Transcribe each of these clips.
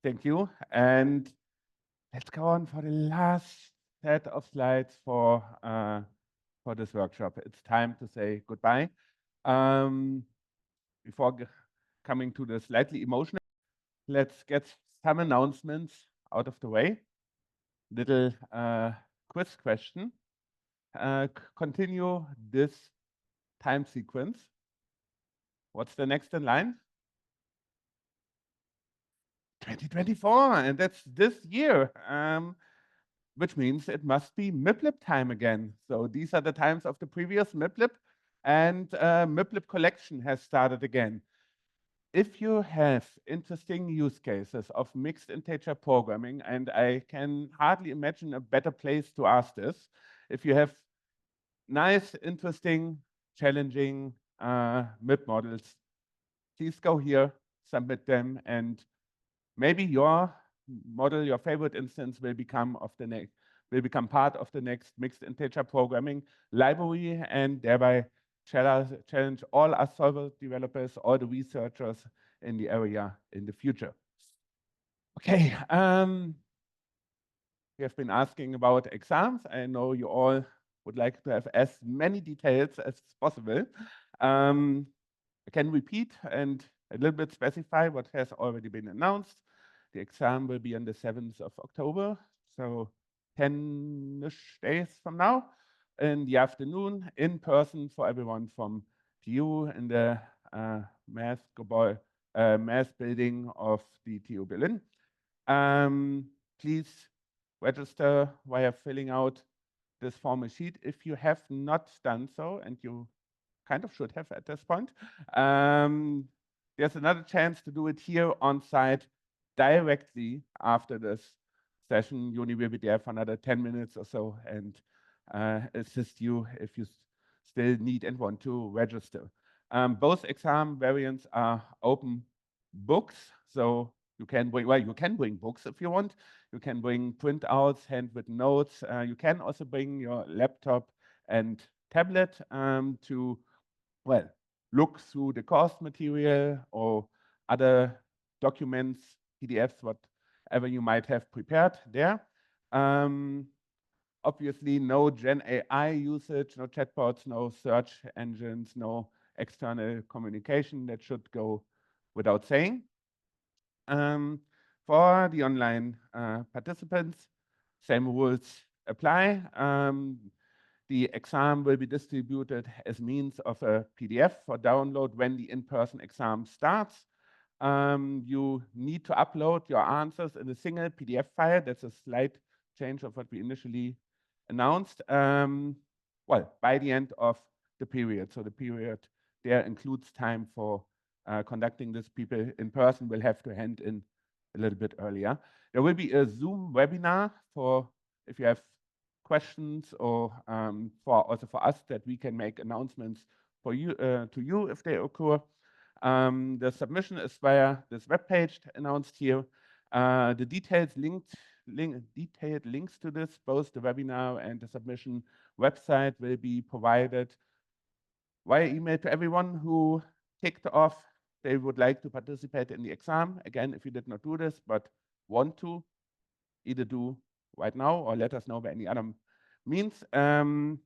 Thank you. And let's go on for the last set of slides for this workshop. It's time to say goodbye. Um, before coming to the slightly emotional, let's get some announcements out of the way. Little quiz question. Continue this time sequence. What's the next in line? 2024, and that's this year. Which means it must be MIPLIP time again. So these are the times of the previous MIPLIP, and MIPLIP collection has started again. If you have interesting use cases of mixed integer programming, and I can hardly imagine a better place to ask this, if you have nice, interesting, challenging MIP models, please go here, submit them, and maybe your model, your favorite instance will become part of the next mixed integer programming library, and thereby challenge all us solver developers, all the researchers in the area in the future. Okay, we have been asking about exams. I know you all would like to have as many details as possible. I can repeat and a little bit specify what has already been announced. The exam will be on the 7th of October, so 10-ish days from now, in the afternoon, in person for everyone from TU in the math building of the TU Berlin. Please register via filling out this formal sheet if you have not done so, and you kind of should have at this point. There's another chance to do it here on site directly after this session. Uni will be there for another 10 minutes or so and assist you if you still need and want to register. Both exam variants are open books, so you can bring books if you want. You can bring printouts, handwritten notes. You can also bring your laptop and tablet to look through the course material or other documents, PDFs, whatever you might have prepared there. Obviously, no Gen AI usage, no chatbots, no search engines, no external communication. That should go without saying. For the online participants, same rules apply. The exam will be distributed as means of a PDF for download when the in-person exam starts. You need to upload your answers in a single PDF file. That's a slight change of what we initially announced. By the end of the period. So the period there includes time for conducting this. People in person will have to hand in a little bit earlier. There will be a Zoom webinar for if you have questions or for us that we can make announcements for you to you if they occur. The submission is via this webpage announced here. The detailed links to this, both the webinar and the submission website, will be provided via email to everyone who ticked off they would like to participate in the exam. Again, if you did not do this but want to, either do right now or let us know by any other means. And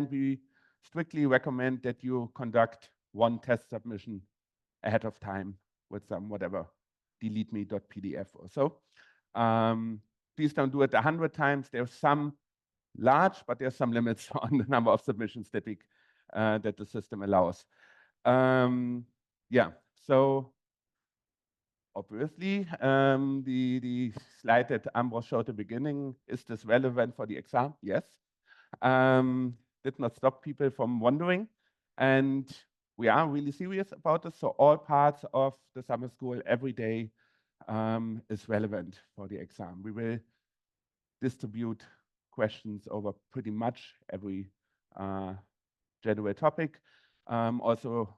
we strictly recommend that you conduct one test submission ahead of time with some whatever deleteme.pdf or so. Please don't do it 100 times. There's some large, but there's some limits on the number of submissions that the system allows. Yeah, so obviously, the slide that Ambros showed at the beginning, is this relevant for the exam? Yes. Did not stop people from wondering. And we are really serious about this. So all parts of the summer school every day is relevant for the exam. We will distribute questions over pretty much every general topic. Also,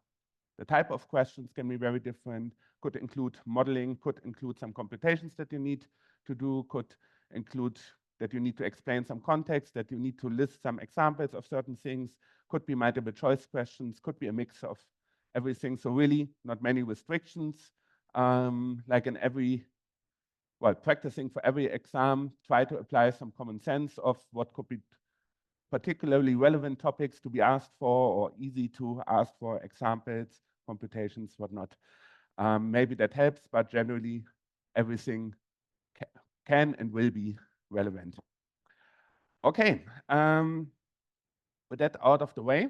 the type of questions can be very different, could include modeling, could include some computations that you need to do, could include that you need to explain some context, that you need to list some examples of certain things, could be multiple choice questions, could be a mix of everything. So really not many restrictions. Like in every while practicing for every exam, try to apply some common sense of what could be particularly relevant topics to be asked for or easy to ask for, examples, computations, whatnot. Maybe that helps, but generally everything can and will be relevant. Okay, with that out of the way,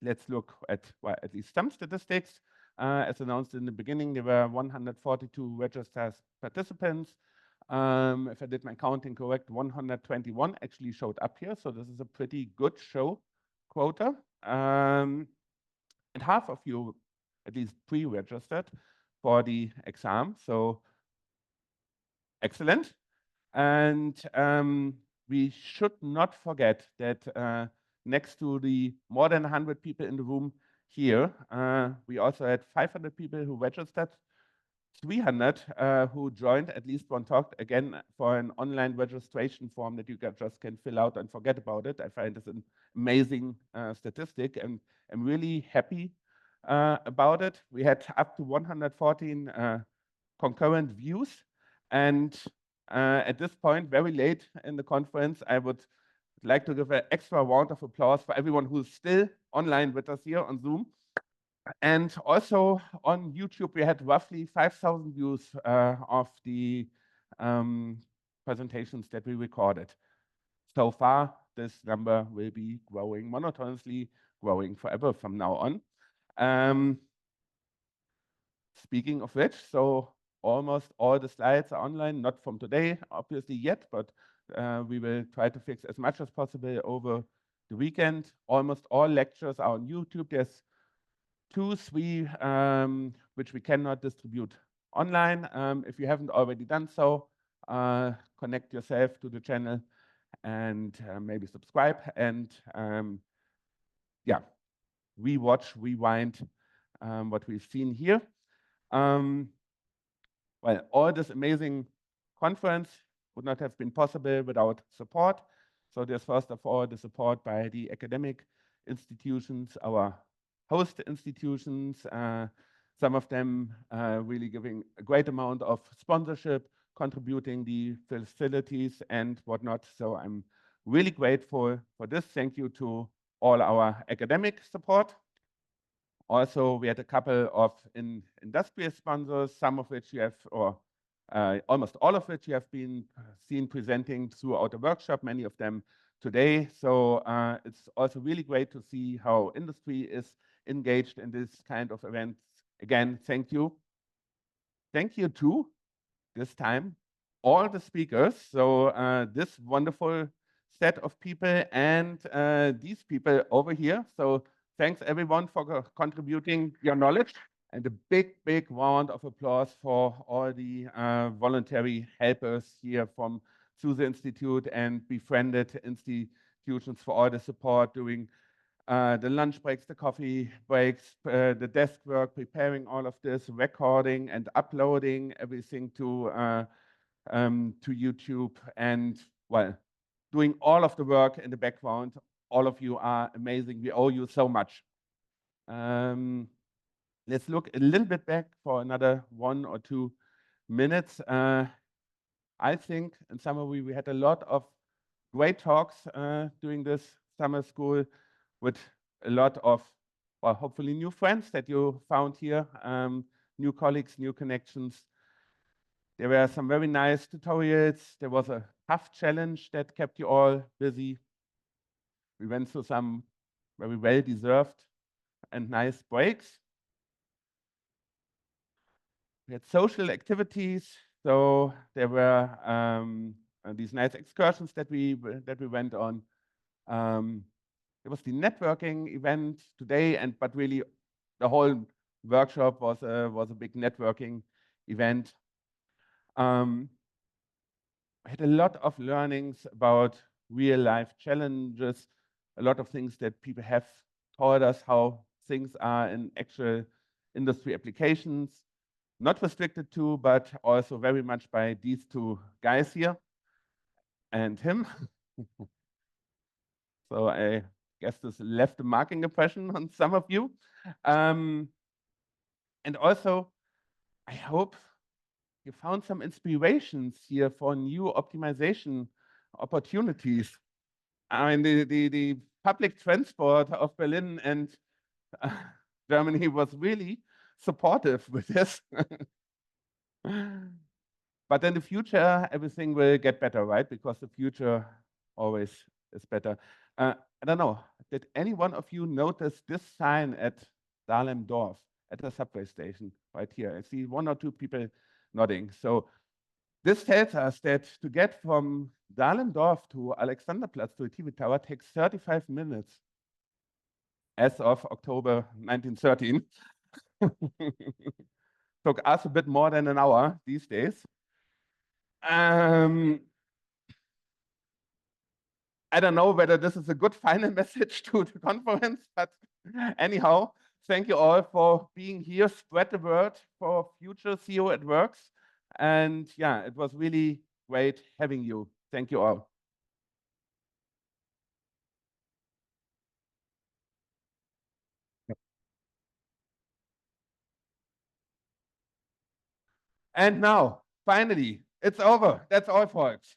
let's look at, well, at least some statistics. As announced in the beginning, there were 142 registered participants. If I did my counting correct, 121 actually showed up here. So this is a pretty good show quota. And half of you at least pre-registered for the exam. So excellent. And we should not forget that next to the more than 100 people in the room here, we also had 500 people who registered, 300 who joined at least one talk, again, for an online registration form that you just can fill out and forget about it. I find this an amazing statistic, and I'm really happy about it. We had up to 114 concurrent views, and at this point, very late in the conference, I would like to give an extra round of applause for everyone who's still online with us here on Zoom. And also on YouTube, we had roughly 5,000 views of the presentations that we recorded. So far, this number will be growing monotonously, growing forever from now on. Speaking of which, so almost all the slides are online, not from today, obviously yet, but we will try to fix as much as possible over the weekend. Almost all lectures are on YouTube. There's 2, 3 which we cannot distribute online. If you haven't already done so, connect yourself to the channel and maybe subscribe and yeah, rewatch, rewind what we've seen here. Well, all this amazing conference would not have been possible without support. So there's first of all the support by the academic institutions, our host institutions, some of them really giving a great amount of sponsorship, contributing the facilities and whatnot. So I'm really grateful for this. Thank you to all our academic support. Also, we had a couple of industrial sponsors, some of which you have, or almost all of which you have been seen presenting throughout the workshop, many of them today. So it's also really great to see how industry is engaged in this kind of events. Again, thank you. Thank you to, this time, all the speakers. So this wonderful set of people and these people over here. So thanks everyone for contributing your knowledge, and a big, big round of applause for all the voluntary helpers here from SUSE Institute and befriended institutions for all the support during the lunch breaks, the coffee breaks, the desk work, preparing all of this, recording and uploading everything to YouTube, and well, doing all of the work in the background. All of you are amazing. We owe you so much. Let's look a little bit back for another 1 or 2 minutes. I think in summary, we had a lot of great talks during this summer school with a lot of, well, hopefully new friends that you found here, new colleagues, new connections. There were some very nice tutorials. There was a tough challenge that kept you all busy. We went through some very well-deserved and nice breaks. We had social activities. So there were these nice excursions that we went on. There was the networking event today, but really the whole workshop was a big networking event. I had a lot of learnings about real life challenges, a lot of things that people have told us how things are in actual industry applications, not restricted to, but also very much by these 2 guys here and him. So I guess this left a marking impression on some of you. And also I hope you found some inspirations here for new optimization opportunities. I mean, the public transport of Berlin and uh, Germany was really supportive with this. But in the future, everything will get better, right? Because the future always is better. I don't know. Did any one of you notice this sign at Dahlem Dorf at the subway station right here? I see one or two people nodding. So this tells us that to get from Dahlem-Dorf to Alexanderplatz to the TV Tower takes 35 minutes as of October 1913. Took us a bit more than an hour these days. I don't know whether this is a good final message to the conference, but anyhow, thank you all for being here. Spread the word for future CO at Works. And yeah, it was really great having you. Thank you all. And now, finally, it's over. That's all, folks.